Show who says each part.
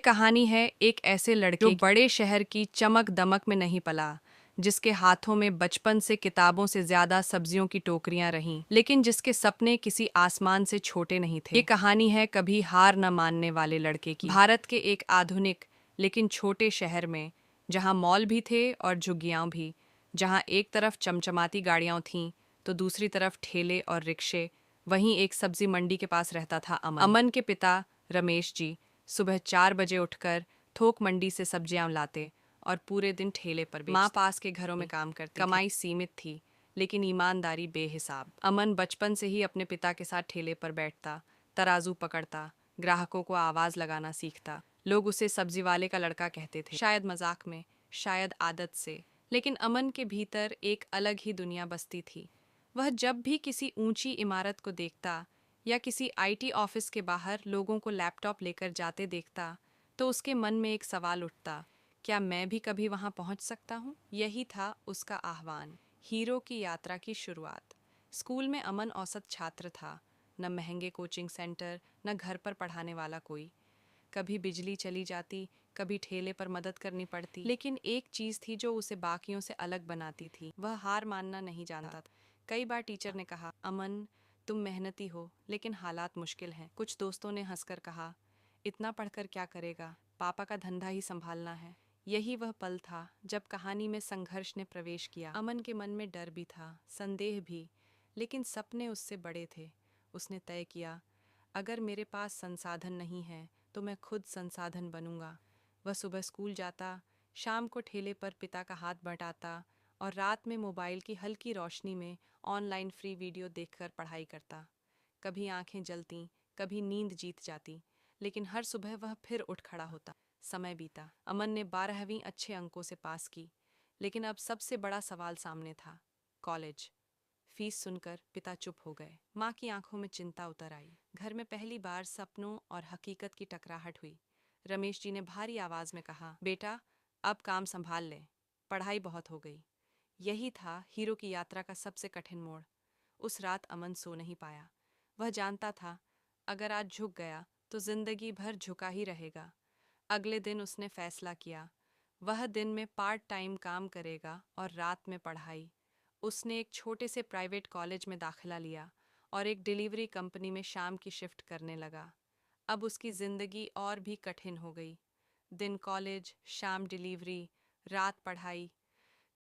Speaker 1: कहानी है एक ऐसे लड़के जो बड़े शहर की चमक दमक में नहीं पला, जिसके हाथों में बचपन से किताबों से ज्यादा सब्जियों की टोकरियां रहीं, लेकिन जिसके सपने किसी आसमान से छोटे नहीं थे। ये कहानी है कभी हार न मानने वाले लड़के की। भारत के एक आधुनिक लेकिन छोटे शहर में, जहां मॉल भी थे और झुग्गियां भी, जहां एक तरफ चमचमाती गाड़ियां थीं तो दूसरी तरफ ठेले और रिक्शे, वहीं एक सब्जी मंडी के पास रहता था अमन। अमन के पिता रमेश जी सुबह 4 बजे उठकर थोक मंडी से सब्जियां लाते और पूरे दिन ठेले पर बेचते। माँ पास के घरों में काम करती, कमाई सीमित थी लेकिन ईमानदारी बेहिसाब। अमन बचपन से ही अपने पिता के साथ ठेले पर बैठता, तराजू पकड़ता, ग्राहकों को आवाज लगाना सीखता। लोग उसे सब्जी वाले का लड़का कहते थे, शायद मजाक में, शायद आदत से, लेकिन अमन के भीतर एक अलग ही दुनिया बसती थी। वह जब भी किसी ऊंची इमारत को देखता या किसी आईटी ऑफिस के बाहर लोगों को लैपटॉप लेकर जाते देखता, तो उसके मन में एक सवाल उठता, क्या मैं भी कभी वहां पहुंच सकता हूं? यही था उसका आह्वान, हीरो की यात्रा की शुरुआत। स्कूल में अमन औसत छात्र था, न महंगे कोचिंग सेंटर, न घर पर पढ़ाने वाला कोई। कभी बिजली चली जाती, कभी ठेले पर मदद करनी पड़ती, लेकिन एक चीज थी जो उसे बाकियों से अलग बनाती थी, वह हार मानना नहीं जानता था। कई बार टीचर ने कहा, अमन तुम मेहनती हो लेकिन हालात मुश्किल हैं। कुछ दोस्तों ने हंसकर कहा, इतना पढ़कर क्या करेगा, पापा का धंधा ही संभालना है। यही वह पल था जब कहानी में संघर्ष ने प्रवेश किया। अमन के मन में डर भी था, संदेह भी, लेकिन सपने उससे बड़े थे। उसने तय किया, अगर मेरे पास संसाधन नहीं है तो मैं खुद संसाधन बनूंगा। वह सुबह स्कूल जाता, शाम को ठेले पर पिता का हाथ बटाता और रात में मोबाइल की हल्की रोशनी में ऑनलाइन फ्री वीडियो देखकर पढ़ाई करता। कभी आंखें जलती, कभी नींद जीत जाती, लेकिन हर सुबह वह फिर उठ खड़ा होता। समय बीता, अमन ने 12वीं अच्छे अंकों से पास की, लेकिन अब सबसे बड़ा सवाल सामने था, कॉलेज। फीस सुनकर पिता चुप हो गए। माँ की आंखों में चिंता उतर आई। घर में पहली बार सपनों और हकीकत की टकराहट हुई। रमेश जी ने भारी आवाज में कहा, बेटा अब काम संभाल ले, पढ़ाई बहुत हो गई। यही था हीरो की यात्रा का सबसे कठिन मोड़। उस रात अमन सो नहीं पाया। वह जानता था, अगर आज झुक गया तो जिंदगी भर झुका ही रहेगा। अगले दिन उसने फैसला किया, वह दिन में पार्ट टाइम काम करेगा और रात में पढ़ाई। उसने एक छोटे से प्राइवेट कॉलेज में दाखिला लिया और एक डिलीवरी कंपनी में शाम की शिफ्ट करने लगा। अब उसकी जिंदगी और भी कठिन हो गई। दिन कॉलेज, शाम डिलीवरी, रात पढ़ाई,